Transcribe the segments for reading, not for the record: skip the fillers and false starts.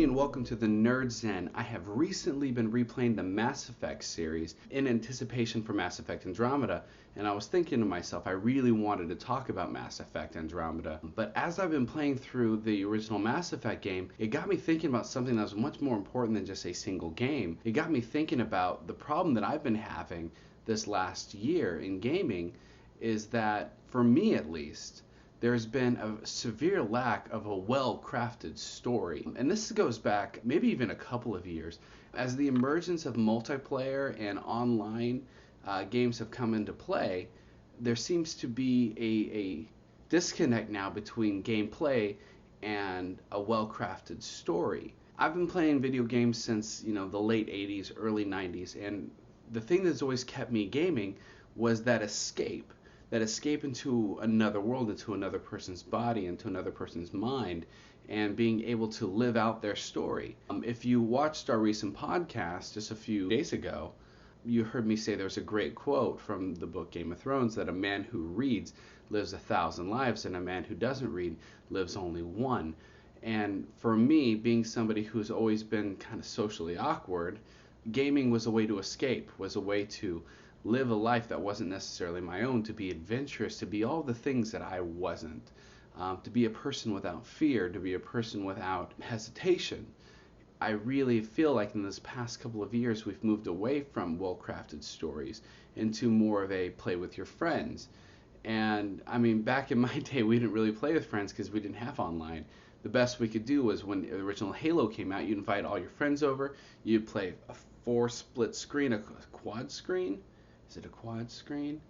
everybody, and welcome to the Nerd Zen. I have recently been replaying the Mass Effect series in anticipation for Mass Effect Andromeda, and I was thinking to myself, I really wanted to talk about Mass Effect Andromeda. But as I've been playing through the original Mass Effect game, it got me thinking about something that was much more important than just a single game. It got me thinking about the problem that I've been having this last year in gaming, is that, for me at least, there's been a severe lack of a well-crafted story. And this goes back maybe even a couple of years. As the emergence of multiplayer and online games have come into play, there seems to be a disconnect now between gameplay and a well-crafted story. I've been playing video games since, the late 80s, early 90s, and the thing that's always kept me gaming was that escape into another world, into another person's body, into another person's mind, and being able to live out their story. If you watched our recent podcast just a few days ago, you heard me say there's a great quote from the book Game of Thrones, that a man who reads lives 1,000 lives, and a man who doesn't read lives only one. And for me, being somebody who's always been kind of socially awkward, gaming was a way to escape, was a way to live a life that wasn't necessarily my own, to be adventurous, to be all the things that I wasn't, to be a person without fear, to be a person without hesitation. I really feel like in this past couple of years we've moved away from well-crafted stories into more of a play with your friends. And I mean, back in my day we didn't really play with friends because we didn't have online. The best we could do was when the original Halo came out, you'd invite all your friends over, you'd play a 4-split screen, a quad screen. Is it a quad screen?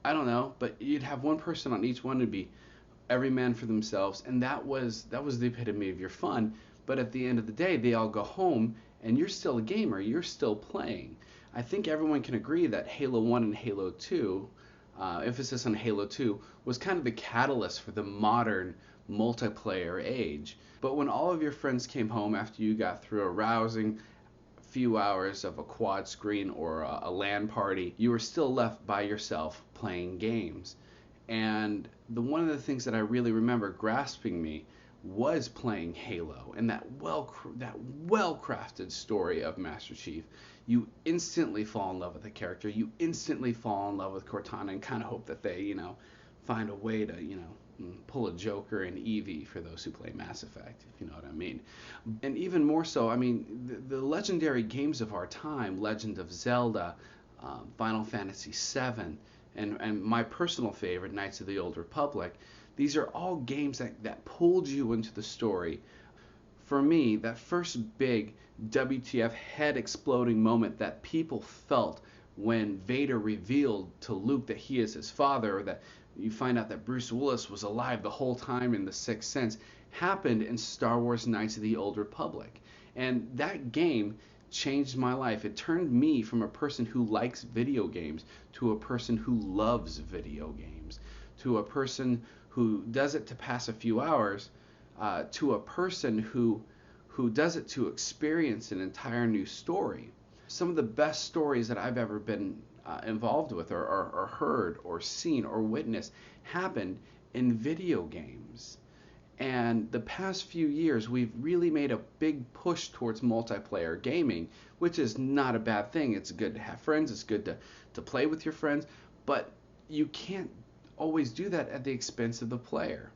I don't know, but you'd have one person on each one. It'd be every man for themselves, and that was the epitome of your fun. But at the end of the day, they all go home, and you're still a gamer. You're still playing. I think everyone can agree that Halo 1 and Halo 2, emphasis on Halo 2, was kind of the catalyst for the modern multiplayer age. But when all of your friends came home after you got through a rousing few hours of a quad screen or a LAN party, you were still left by yourself playing games. And one of the things that I really remember grasping me was playing Halo and that well-crafted story of Master Chief. You instantly fall in love with the character. You instantly fall in love with Cortana and kind of hope that they, find a way to, pull a Joker and Evie for those who play Mass Effect, if you know what I mean. And even more so, I mean, the legendary games of our time, Legend of Zelda, Final Fantasy VII, and my personal favorite, Knights of the Old Republic, these are all games that pulled you into the story. For me, that first big WTF head-exploding moment that people felt when Vader revealed to Luke that he is his father, or that you find out that Bruce Willis was alive the whole time in The Sixth Sense, happened in Star Wars Knights of the Old Republic. And that game changed my life. It turned me from a person who likes video games to a person who loves video games, to a person who does it to pass a few hours, to a person who does it to experience an entire new story. Some of the best stories that I've ever been involved with or heard or seen or witnessed happened in video games. And the past few years we've really made a big push towards multiplayer gaming, which is not a bad thing. It's good to have friends, it's good to play with your friends, but you can't always do that at the expense of the player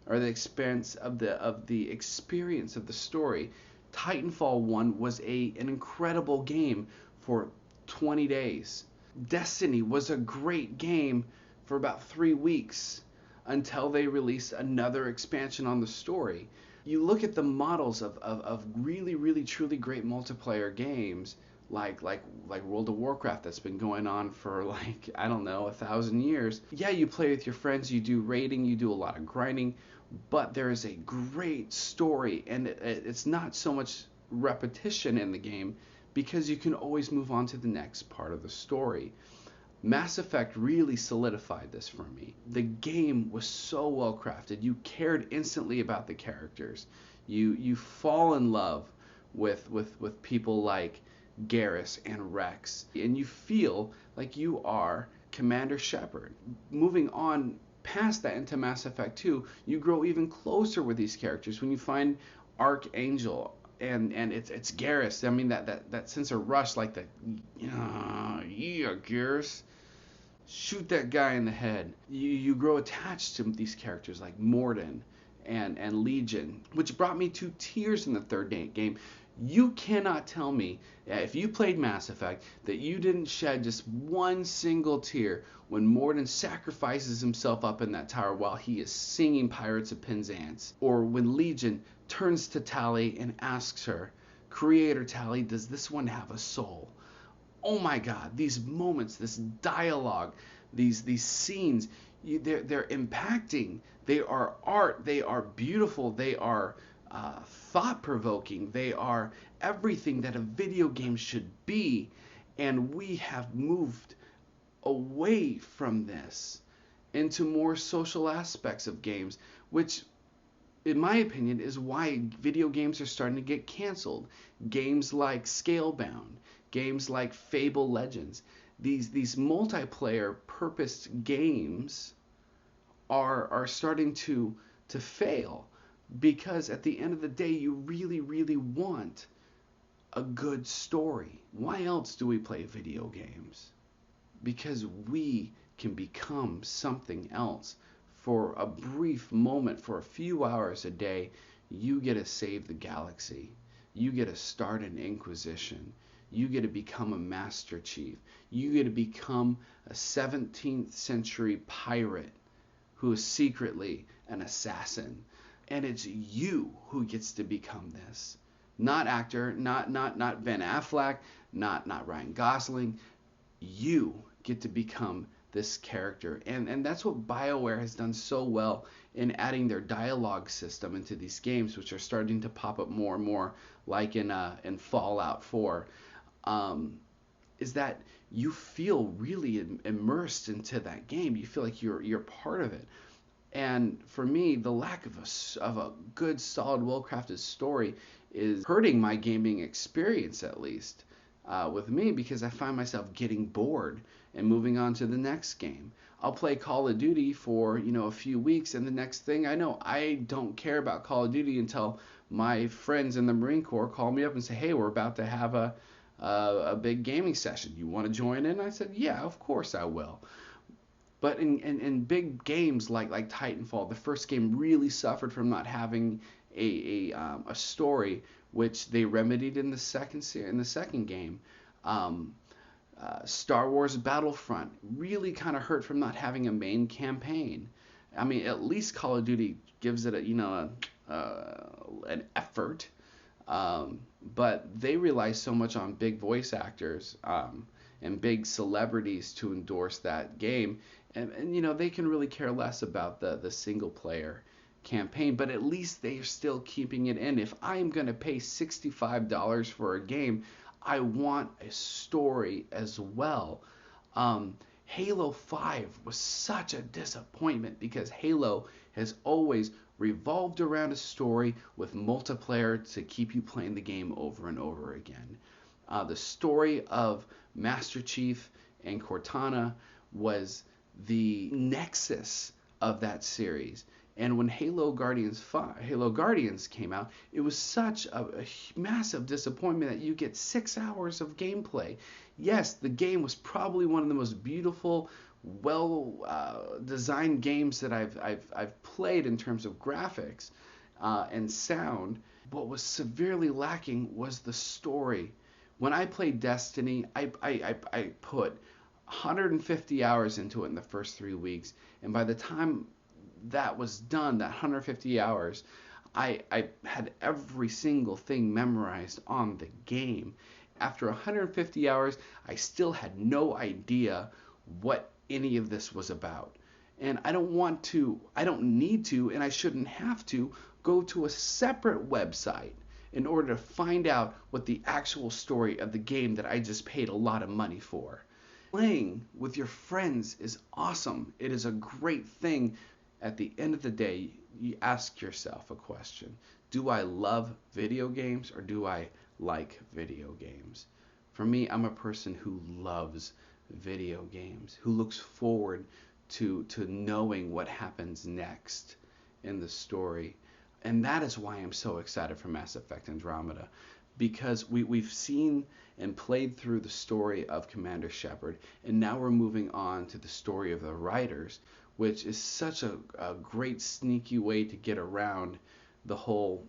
or the expense of the experience of the story. Titanfall 1 was an incredible game for 20 days. Destiny was a great game for about 3 weeks until they released another expansion on the story. You look at the models of really, really, truly great multiplayer games like World of Warcraft that's been going on for 1,000 years. Yeah, you play with your friends, you do raiding, you do a lot of grinding, but there is a great story, and it's not so much repetition in the game because you can always move on to the next part of the story. Mass Effect really solidified this for me. The game was so well crafted. You cared instantly about the characters. You fall in love with people like Garrus and Rex, and you feel like you are Commander Shepard. Moving on past that into Mass Effect 2, you grow even closer with these characters when you find Archangel, and it's Garrus. I mean that sense of rush, like the yeah, Garrus, shoot that guy in the head. You grow attached to these characters like Mordin and Legion, which brought me to tears in the third game. You cannot tell me, if you played Mass Effect, that you didn't shed just one single tear when Mordin sacrifices himself up in that tower while he is singing Pirates of Penzance, or when Legion turns to Tali and asks her, "Creator Tali, does this one have a soul?" Oh my God, these moments, this dialogue, these scenes, they're impacting. They are art. They are beautiful. They are thought-provoking. They are everything that a video game should be. And we have moved away from this into more social aspects of games, which, in my opinion, is why video games are starting to get canceled. Games like Scalebound, games like Fable Legends, these multiplayer purposed games are starting to fail, because at the end of the day, you really, really want a good story. Why else do we play video games? Because we can become something else. For a brief moment, for a few hours a day, you get to save the galaxy. You get to start an Inquisition. You get to become a Master Chief. You get to become a 17th century pirate who is secretly an assassin. And it's you who gets to become this. Not actor, not Ben Affleck, not Ryan Gosling. You get to become this character. And that's what BioWare has done so well in adding their dialogue system into these games, which are starting to pop up more and more, like in Fallout 4. Is that you feel really immersed into that game. You feel like you're part of it. And for me, the lack of a good, solid, well-crafted story is hurting my gaming experience, at least with me, because I find myself getting bored and moving on to the next game. I'll play Call of Duty for a few weeks, and the next thing I know, I don't care about Call of Duty until my friends in the Marine Corps call me up and say, "Hey, we're about to have a big gaming session. You want to join in?" I said, "Yeah, of course I will." But in big games like Titanfall, the first game really suffered from not having a story, which they remedied in the second game. Star Wars Battlefront really kind of hurt from not having a main campaign. I mean, at least Call of Duty gives it an effort, but they rely so much on big voice actors and big celebrities to endorse that game. And they can really care less about the single player campaign, but at least they're still keeping it in. If I'm going to pay $65 for a game, I want a story as well. Halo 5 was such a disappointment because Halo has always revolved around a story with multiplayer to keep you playing the game over and over again. The story of Master Chief and Cortana was the nexus of that series. And when Halo Guardians came out, it was such a massive disappointment that you get 6 hours of gameplay. Yes, the game was probably one of the most beautiful, designed games that I've played in terms of graphics and sound. What was severely lacking was the story. When I played Destiny, I put 150 hours into it in the first 3 weeks, and by the time that was done, that 150 hours, I had every single thing memorized on the game. After 150 hours, I still had no idea what any of this was about. And I don't need to, and I shouldn't have to go to a separate website in order to find out what the actual story of the game that I just paid a lot of money for. Playing with your friends is awesome. It is a great thing. At the end of the day, you ask yourself a question. Do I love video games or do I like video games? For me, I'm a person who loves video games, who looks forward to knowing what happens next in the story. And that is why I'm so excited for Mass Effect Andromeda, because we've seen and played through the story of Commander Shepard, and now we're moving on to the story of the writers, which is such a great sneaky way to get around the whole,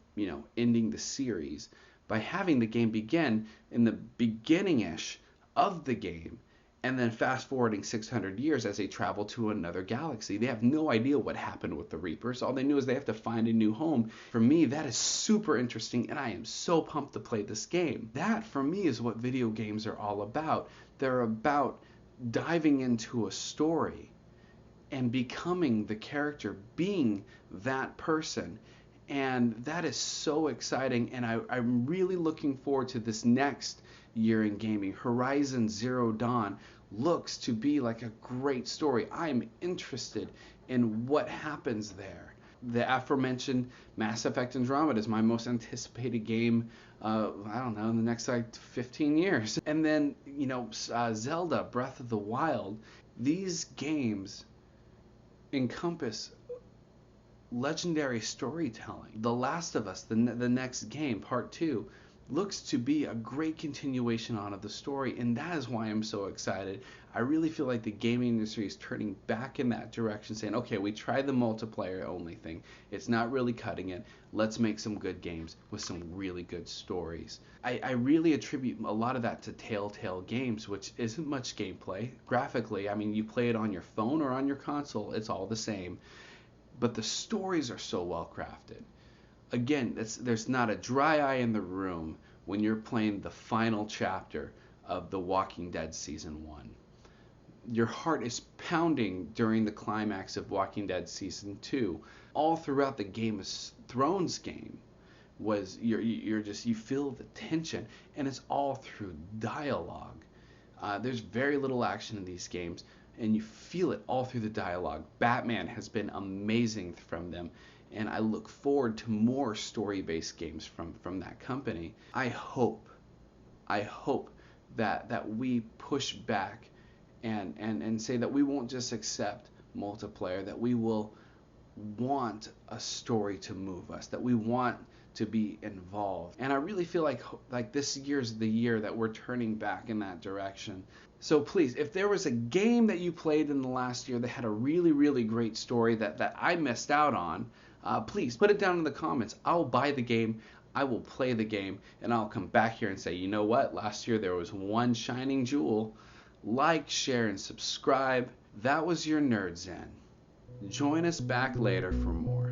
ending the series by having the game begin in the beginning-ish of the game, and then fast forwarding 600 years as they travel to another galaxy. They have no idea what happened with the Reapers. All they knew is they have to find a new home. For me, that is super interesting, and I am so pumped to play this game. That, for me, is what video games are all about. They're about diving into a story and becoming the character, being that person. And that is so exciting, and I'm really looking forward to this next year in gaming. Horizon Zero Dawn looks to be like a great story. I'm interested in what happens there. The aforementioned Mass Effect Andromeda is my most anticipated game, I don't know, in the next 15 years. And then, Zelda Breath of the Wild. These games encompass legendary storytelling. The Last of Us, the next game, Part 2, looks to be a great continuation on of the story, and that is why I'm so excited. I really feel like the gaming industry is turning back in that direction, saying, okay, we tried the multiplayer only thing. It's not really cutting it. Let's make some good games with some really good stories. I really attribute a lot of that to Telltale Games, which isn't much gameplay. Graphically, I mean, you play it on your phone or on your console, it's all the same. But the stories are so well crafted. Again, there's not a dry eye in the room when you're playing the final chapter of The Walking Dead Season 1. Your heart is pounding during the climax of Walking Dead Season 2. All throughout the Game of Thrones game you feel the tension, and it's all through dialogue. There's very little action in these games, and you feel it all through the dialogue. Batman has been amazing from them, and I look forward to more story-based games from that company. I hope that we push back and say that we won't just accept multiplayer, that we will want a story to move us, that we want to be involved. And I really feel like this year's the year that we're turning back in that direction. So please, if there was a game that you played in the last year that had a really, really great story that I missed out on, please put it down in the comments. I'll buy the game, I will play the game, and I'll come back here and say, you know what, last year there was one shining jewel. Like, share, and subscribe. That was your Nerd Zen. Join us back later for more.